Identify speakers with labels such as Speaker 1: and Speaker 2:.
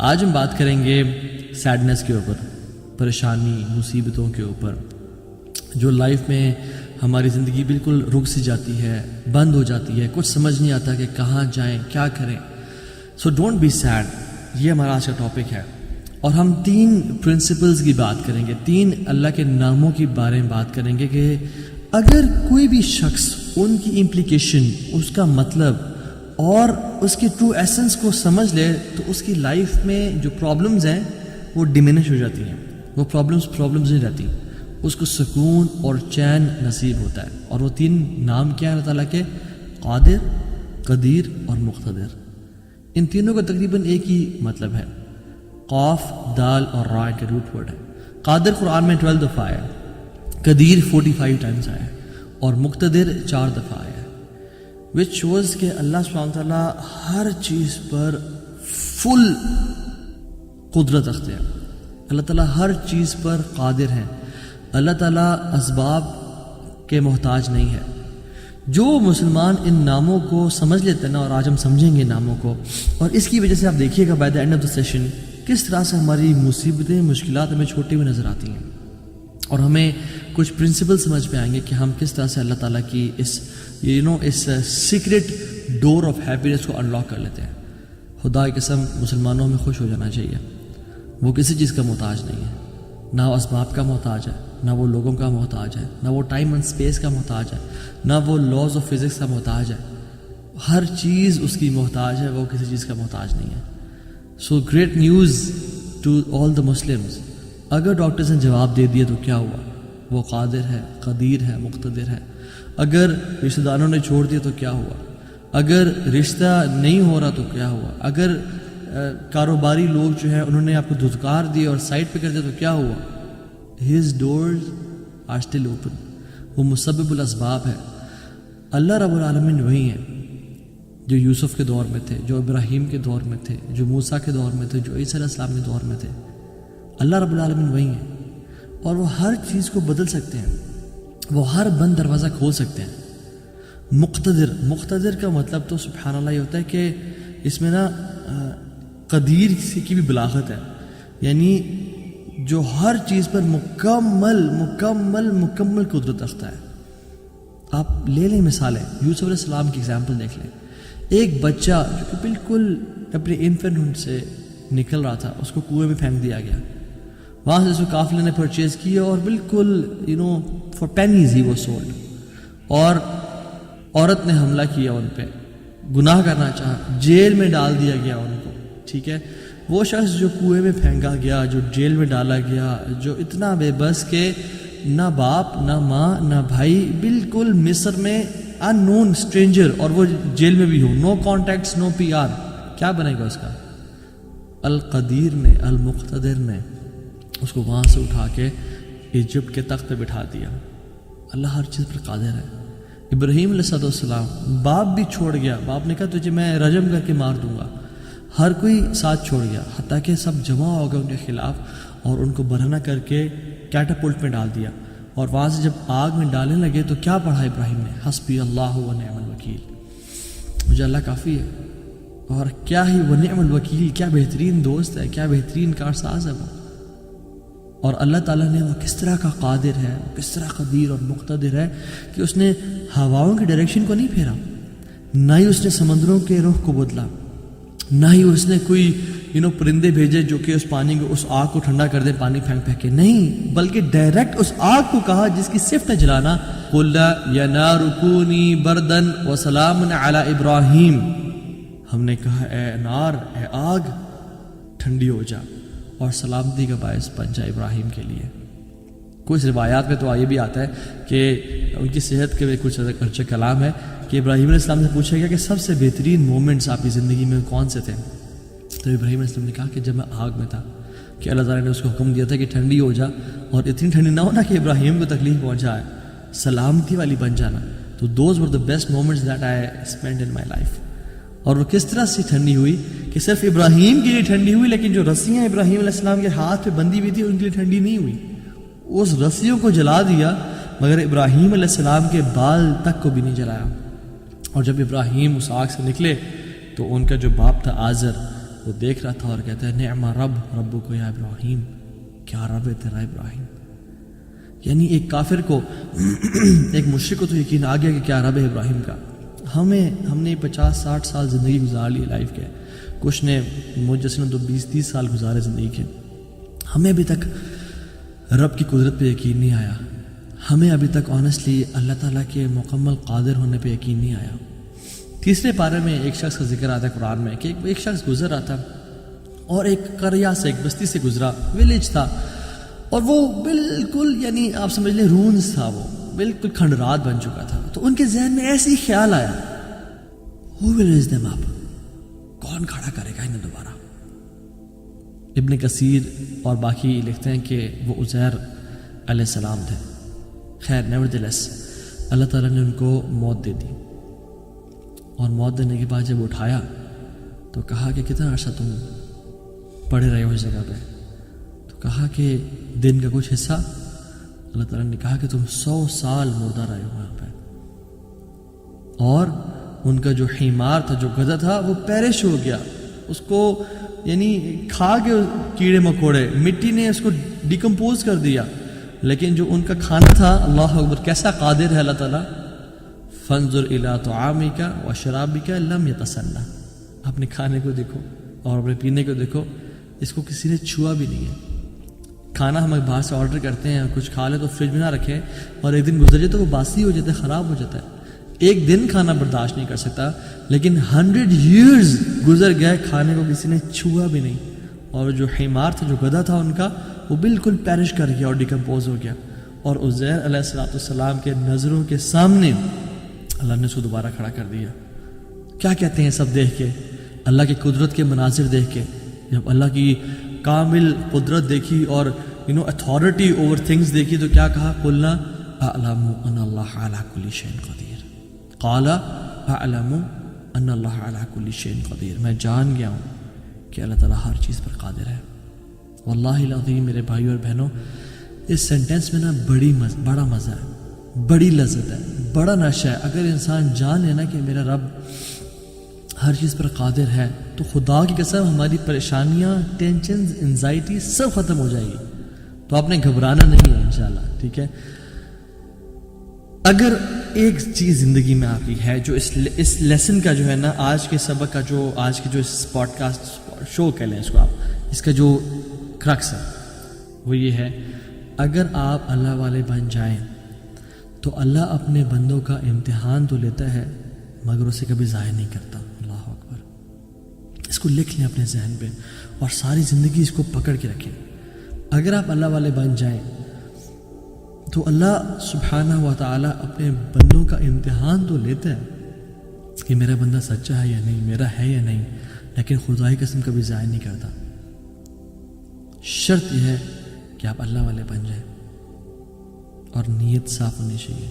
Speaker 1: آج ہم بات کریں گے سیڈنس کے اوپر، پریشانی، مصیبتوں کے اوپر، جو لائف میں ہماری زندگی بالکل رک سی جاتی ہے، بند ہو جاتی ہے، کچھ سمجھ نہیں آتا کہ کہاں جائیں، کیا کریں۔ سو ڈونٹ بی سیڈ، یہ ہمارا آج کا ٹاپک ہے، اور ہم 3 پرنسپلز کی بات کریں گے، 3 اللہ کے ناموں کے بارے میں بات کریں گے کہ اگر کوئی بھی شخص ان کی امپلیکیشن، اس کا مطلب اور اس کی ٹرو ایسنس کو سمجھ لے تو اس کی لائف میں جو پرابلمز ہیں وہ ڈیمینش ہو جاتی ہیں، وہ پرابلمز نہیں رہتی، اس کو سکون اور چین نصیب ہوتا ہے۔ اور وہ 3 نام کیا ہے اللہ تعالیٰ کے؟ قادر، قدیر اور مقتدر۔ ان تینوں کا تقریباً ایک ہی مطلب ہے، قاف، دال اور را کے روٹ ورڈ ہے۔ قادر قرآن میں 12 دفعہ آیا، قدیر 45 ٹائمز آیا اور مقتدر 4 دفعہ آیا، which shows کہ اللہ سبحانہ تعالیٰ ہر چیز پر فل قدرت رکھتے ہیں، اللہ تعالیٰ ہر چیز پر قادر ہیں، اللہ تعالیٰ اسباب کے محتاج نہیں ہے۔ جو مسلمان ان ناموں کو سمجھ لیتے ہیں نا، اور آج ہم سمجھیں گے ناموں کو، اور اس کی وجہ سے آپ دیکھیے گا by the end of the session کس طرح سے ہماری مصیبتیں، مشکلات ہمیں چھوٹی ہوئی نظر آتی ہیں، اور ہمیں کچھ پرنسپل سمجھ پہ آئیں گے کہ ہم کس طرح سے اللہ تعالیٰ کی اس سیکرٹ ڈور آف ہیپینس کو انلاک کر لیتے ہیں۔ خدا کی قسم مسلمانوں میں خوش ہو جانا چاہیے، وہ کسی چیز کا محتاج نہیں ہے، نہ وہ اسباب کا محتاج ہے، نہ وہ لوگوں کا محتاج ہے، نہ وہ ٹائم اینڈ اسپیس کا محتاج ہے، نہ وہ لاز آف فزکس کا محتاج ہے۔ ہر چیز اس کی محتاج ہے، وہ کسی چیز کا محتاج نہیں ہے۔ So great news to all the Muslims, اگر ڈاکٹرز نے جواب دے دیا تو کیا ہوا؟ وہ قادر ہے، قدیر ہے، مقتدر ہے۔ اگر رشتہ داروں نے چھوڑ دیا تو کیا ہوا؟ اگر رشتہ نہیں ہو رہا تو کیا ہوا؟ اگر کاروباری لوگ جو ہیں انہوں نے آپ کو دھتکار دی اور سائڈ پہ کر دیا تو کیا ہوا؟ His doors are still open, وہ مسبب الاسباب ہے۔ اللہ رب العالمین وہی ہیں جو یوسف کے دور میں تھے، جو ابراہیم کے دور میں تھے، جو موسیٰ کے دور میں تھے، جو عیسیٰ علیہ السلام کے دور میں تھے۔ اللہ رب العالمین وہی ہیں، اور وہ ہر چیز کو بدل سکتے ہیں، وہ ہر بند دروازہ کھول سکتے ہیں۔ مقتدر کا مطلب تو سبحان اللہ یہ ہوتا ہے کہ اس میں نا قدیر کی بھی بلاغت ہے، یعنی جو ہر چیز پر مکمل قدرت رکھتا ہے۔ آپ لے لیں مثالیں، یوسف علیہ السلام کی ایگزامپل دیکھ لیں۔ ایک بچہ جو کہ بالکل اپنے انفینٹ سے نکل رہا تھا، اس کو کنویں میں پھینک دیا گیا، وہاں سے اس کو قافلے نے پرچیز کیا اور بالکل فار پینیز ہی وہ سولڈ، اور عورت نے حملہ کیا ان پہ، گناہ کرنا چاہا، جیل میں ڈال دیا گیا ان کو، ٹھیک ہے۔ وہ شخص جو کنویں میں پھینکا گیا، جو جیل میں ڈالا گیا، جو اتنا بے بس کہ نہ باپ، نہ ماں، نہ بھائی، بالکل مصر میں ان نون اسٹرینجر، اور وہ جیل میں بھی ہو، نو کانٹیکٹس، نو پی آر، کیا بنے گا اس کا؟ القدیر نے، المقتدر نے اس کو وہاں سے اٹھا کے ایجپٹ کے تخت پہ بٹھا دیا۔ اللہ ہر چیز پر قادر ہے۔ ابراہیم علیہ السلام، باپ بھی چھوڑ گیا، باپ نے کہا تجھے میں رجم کر کے مار دوں گا، ہر کوئی ساتھ چھوڑ گیا، حتیٰ کہ سب جمع ہو گئے ان کے خلاف، اور ان کو برہنہ کر کے کیٹاپلٹ میں ڈال دیا، اور وہاں سے جب آگ میں ڈالنے لگے تو کیا پڑھا ابراہیم نے؟ حسبی اللہ و نعم الوکیل، مجھے اللہ کافی ہے۔ اور کیا ہی وہ نعم الوکیل، کیا بہترین دوست ہے، کیا بہترین کارساز ہے وہ۔ اور اللہ تعالیٰ نے وہ کس طرح کا قادر ہے، وہ کس طرح قدیر اور مقتدر ہے کہ اس نے ہواؤں کی ڈائریکشن کو نہیں پھیرا، نہ ہی اس نے سمندروں کے رخ کو بدلا، نہ ہی اس نے کوئی پرندے بھیجے جو کہ اس پانی کو، اس آگ کو ٹھنڈا کر دیں پانی پھینک پھینک کے، نہیں، بلکہ ڈائریکٹ اس آگ کو کہا جس کی صفت ہے جلانا، قُلْ يَا نَارُ كُونِي بَرْدًا وَسَلَامًا عَلَىٰ إِبْرَاهِيمَ، ہم نے کہا اے نار، اے آگ، ٹھنڈی ہو جا اور سلامتی کا باعث بن جائے ابراہیم کے لیے۔ کچھ روایات میں تو یہ بھی آتا ہے کہ ان کی صحت کے کچھ اچھا کلام ہے کہ ابراہیم علیہ السلام سے پوچھا گیا کہ سب سے بہترین مومنٹس آپ کی زندگی میں کون سے تھے؟ تو ابراہیم علیہ السلام نے کہا کہ جب میں آگ میں تھا، کہ اللہ تعالیٰ نے اس کو حکم دیا تھا کہ ٹھنڈی ہو جا، اور اتنی ٹھنڈی نہ ہونا کہ ابراہیم کو تکلیف پہنچا ہے، سلامتی والی بن جانا۔ تو those were the best moments that I spend in my life. اور وہ کس طرح سے ٹھنڈی ہوئی کہ صرف ابراہیم کے لیے ٹھنڈی ہوئی، لیکن جو رسیاں ابراہیم علیہ السلام کے ہاتھ پہ بندھی ہوئی تھی ان کے لیے ٹھنڈی نہیں ہوئی، اس رسیوں کو جلا دیا، مگر ابراہیم علیہ السلام کے بال تک کو بھی نہیں جلایا۔ اور جب ابراہیم اس آگ سے نکلے تو ان کا جو باپ تھا آزر، کو دیکھ رہا تھا اور کہتا ہے نعم رب ربک یا ابراہیم، کیا رب ہے تیرا ابراہیم. یعنی ایک کافر کو ایک مشرک کو تو یقین آ گیا کہ کیا رب ہے ابراہیم کا. ہم نے 50-60 سال زندگی گزار لی لائف کے، کچھ نے مجھ جیسے تو 20-30 سال گزارے زندگی کے. ہمیں ابھی تک رب کی قدرت پہ یقین نہیں آیا. ہمیں ابھی تک آنیسٹلی اللہ تعالیٰ کے مکمل قادر ہونے پہ یقین نہیں آیا. تیسرے پارے میں ایک شخص کا ذکر آتا ہے قرآن میں کہ ایک شخص گزر رہا تھا اور ایک قریہ سے، ایک بستی سے گزرا، ولیج تھا، اور وہ بالکل یعنی آپ سمجھ لیں رونز تھا، وہ بالکل کھنڈرات بن چکا تھا. تو ان کے ذہن میں ایسے ہی خیال آیا who will raise them up؟ کون کھڑا کرے گا انہیں دوبارہ؟ ابن کثیر اور باقی لکھتے ہیں کہ وہ عزیر علیہ السلام تھے. خیر نیورتھلیس اللہ تعالیٰ نے ان کو موت دے دی، اور موت دینے کے بعد جب اٹھایا تو کہا کہ کتنا عرصہ تم پڑے رہے ہو اس جگہ پہ؟ تو کہا کہ دن کا کچھ حصہ. اللہ تعالیٰ نے کہا کہ تم 100 سال مردہ رہے ہو یہاں پہ. اور ان کا جو حمار تھا، جو گدھا تھا، وہ پیرش ہو گیا. اس کو یعنی کھا کے کیڑے مکوڑے، مٹی نے اس کو ڈیکمپوز کر دیا. لیکن جو ان کا کھانا تھا، اللہ اکبر کیسا قادر ہے اللہ تعالیٰ. فانظر الی طعامک و شرابک لم یتسنہ، اپنے کھانے کو دیکھو اور اپنے پینے کو دیکھو، اس کو کسی نے چھوا بھی نہیں ہے. کھانا ہم باہر سے آرڈر کرتے ہیں اور کچھ کھا لیں تو فریج میں نہ رکھیں، اور ایک دن گزر جائے تو وہ باسی ہو جاتا ہے، خراب ہو جاتا ہے. ایک دن کھانا برداشت نہیں کر سکتا، لیکن 100 years گزر گئے، کھانے کو کسی نے چھوا بھی نہیں. اور جو حمار تھا، جو گدھا تھا ان کا، وہ بالکل پیرش کر گیا اور ڈیکمپوز ہو گیا. اور عزیر علیہ السلام کے نظروں کے سامنے اللہ نے اس کو دوبارہ کھڑا کر دیا. کیا کہتے ہیں سب دیکھ کے، اللہ کی قدرت کے مناظر دیکھ کے، جب اللہ کی کامل قدرت دیکھی اور اتھارٹی اوور تھنگس دیکھی تو کیا کہا؟ قلنا اعلم ان اللہ علی کل شیء قدیر. قال اعلم ان اللہ علی کل شیء قدیر، میں جان گیا ہوں کہ اللہ تعالیٰ ہر چیز پر قادر ہے. واللہ العظیم میرے بھائیو اور بہنوں، اس سینٹینس میں نا بڑا مزہ ہے، بڑی لذت ہے، بڑا نشہ ہے. اگر انسان جان لینا کہ میرا رب ہر چیز پر قادر ہے تو خدا کی قسم ہماری پریشانیاں، ٹینشنز، انزائٹی سب ختم ہو جائے گی. تو آپ نے گھبرانا نہیں ہے انشاءاللہ، ٹھیک ہے. اگر ایک چیز زندگی میں آپ کی ہے جو اس لیسن کا جو ہے نا، آج کے سبق کا، جو آج کے جو اس پوڈ کاسٹ شو کہہ لیں اس کو آپ، اس کا جو کرکس ہے وہ یہ ہے، اگر آپ اللہ والے بن جائیں تو اللہ اپنے بندوں کا امتحان تو لیتا ہے مگر اسے کبھی ضائع نہیں کرتا. اللہ اکبر. اس کو لکھ لیں اپنے ذہن پہ اور ساری زندگی اس کو پکڑ کے رکھیں. اگر آپ اللہ والے بن جائیں تو اللہ سبحانہ و تعالیٰ اپنے بندوں کا امتحان تو لیتا ہے کہ میرا بندہ سچا ہے یا نہیں، میرا ہے یا نہیں، لیکن خدا کی قسم کبھی ضائع نہیں کرتا. شرط یہ ہے کہ آپ اللہ والے بن جائیں اور نیت صاف ہونی چاہیے.